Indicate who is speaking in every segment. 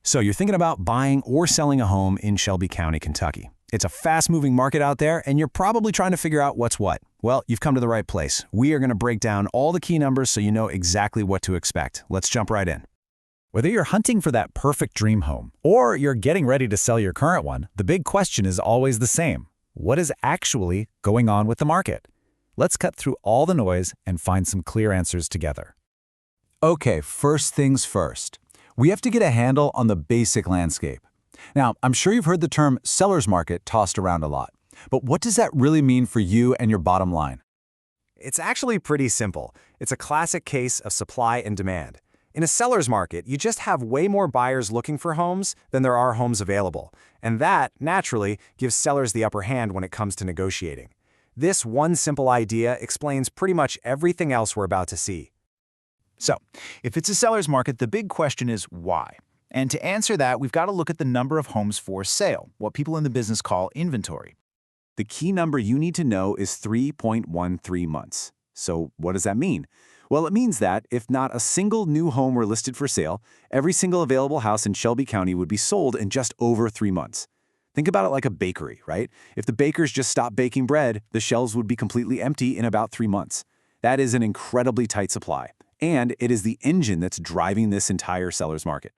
Speaker 1: So you're thinking about buying or selling a home in Shelby County, Kentucky. It's a fast-moving market out there, and you're probably trying to figure out what's what. Well, you've come to the right place. We are going to break down all the key numbers so you know exactly what to expect. Let's jump right in.
Speaker 2: Whether you're hunting for that perfect dream home or you're getting ready to sell your current one, the big question is always the same. What is actually going on with the market? Let's cut through all the noise and find some clear answers together.
Speaker 3: Okay, first things first. We have to get a handle on the basic landscape. Now, I'm sure you've heard the term seller's market tossed around a lot, but what does that really mean for you and your bottom line?
Speaker 1: It's actually pretty simple. It's a classic case of supply and demand. In a seller's market, you just have way more buyers looking for homes than there are homes available, and that, naturally, gives sellers the upper hand when it comes to negotiating. This one simple idea explains pretty much everything else we're about to see.
Speaker 4: So, if it's a seller's market, the big question is why? And to answer that, we've got to look at the number of homes for sale, what people in the business call inventory.
Speaker 3: The key number you need to know is 3.13 months. So what does that mean? Well, it means that if not a single new home were listed for sale, every single available house in Shelby County would be sold in just over 3 months. Think about it like a bakery, right? If the bakers just stopped baking bread, the shelves would be completely empty in about 3 months. That is an incredibly tight supply, and it is the engine that's driving this entire seller's market.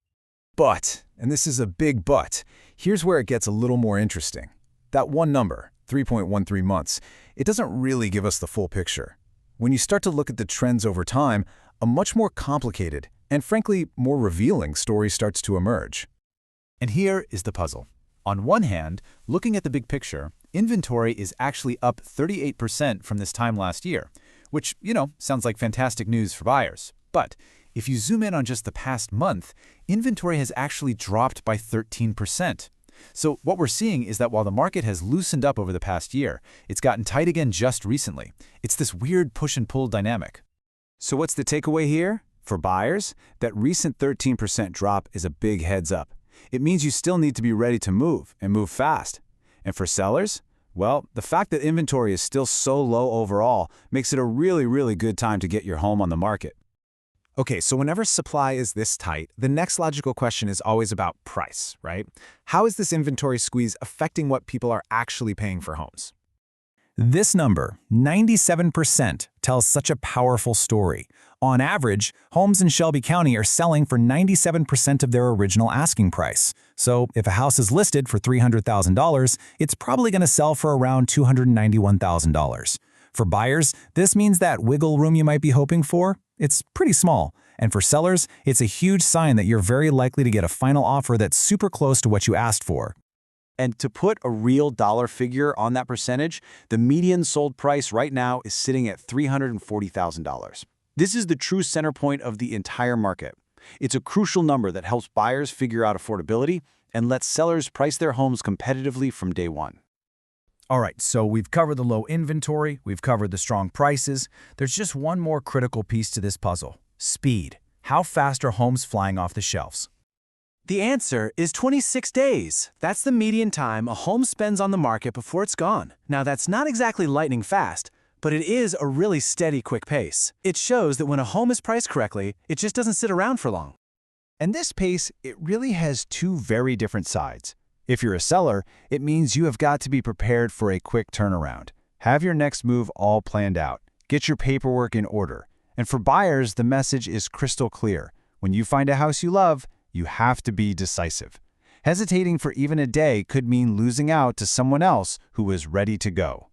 Speaker 2: But, and this is a big but, here's where it gets a little more interesting. That one number, 3.13 months, it doesn't really give us the full picture. When you start to look at the trends over time, a much more complicated and frankly more revealing story starts to emerge.
Speaker 4: And here is the puzzle. On one hand, looking at the big picture, inventory is actually up 38% from this time last year, which, sounds like fantastic news for buyers. But if you zoom in on just the past month, inventory has actually dropped by 13%. So what we're seeing is that while the market has loosened up over the past year, it's gotten tight again just recently. It's this weird push and pull dynamic.
Speaker 3: So what's the takeaway here? For buyers, that recent 13% drop is a big heads up. It means you still need to be ready to move, and move fast. And for sellers, well, the fact that inventory is still so low overall makes it a really good time to get your home on the market.
Speaker 1: Okay, so whenever supply is this tight, the next logical question is always about price, right? How is this inventory squeeze affecting what people are actually paying for homes? This number, 97%, tells such a powerful story. On average, homes in Shelby County are selling for 97% of their original asking price. So if a house is listed for $300,000, it's probably going to sell for around $291,000. For buyers, this means that wiggle room you might be hoping for, it's pretty small. And for sellers, it's a huge sign that you're very likely to get a final offer that's super close to what you asked for.
Speaker 3: And to put a real dollar figure on that percentage, the median sold price right now is sitting at $340,000. This is the true center point of the entire market. It's a crucial number that helps buyers figure out affordability and lets sellers price their homes competitively from day one.
Speaker 2: All right, so we've covered the low inventory, we've covered the strong prices. There's just one more critical piece to this puzzle: speed. How fast are homes flying off the shelves?
Speaker 1: The answer is 26 days. That's the median time a home spends on the market before it's gone. Now, that's not exactly lightning fast, but it is a really steady, quick pace. It shows that when a home is priced correctly, it just doesn't sit around for long.
Speaker 4: And this pace, it really has two very different sides. If you're a seller, it means you have got to be prepared for a quick turnaround. Have your next move all planned out. Get your paperwork in order. And for buyers, the message is crystal clear. When you find a house you love, you have to be decisive. Hesitating for even a day could mean losing out to someone else who is ready to go.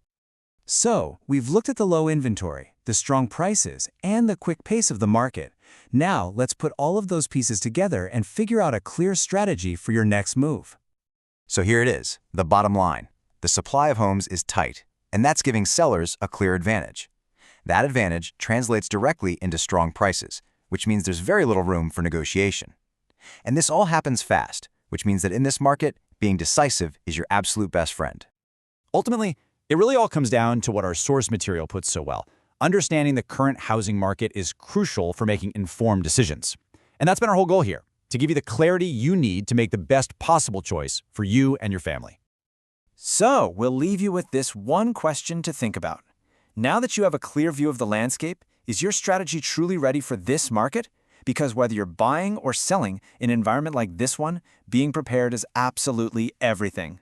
Speaker 1: So, we've looked at the low inventory, the strong prices, and the quick pace of the market. Now, let's put all of those pieces together and figure out a clear strategy for your next move.
Speaker 5: So here it is, the bottom line. The supply of homes is tight, and that's giving sellers a clear advantage. That advantage translates directly into strong prices, which means there's very little room for negotiation. And this all happens fast, which means that in this market, being decisive is your absolute best friend.
Speaker 4: Ultimately, it really all comes down to what our source material puts so well. Understanding the current housing market is crucial for making informed decisions. And that's been our whole goal here, to give you the clarity you need to make the best possible choice for you and your family.
Speaker 1: So, we'll leave you with this one question to think about. Now that you have a clear view of the landscape, is your strategy truly ready for this market?
Speaker 6: Because whether you're buying or selling in an environment like this one, being prepared is absolutely everything.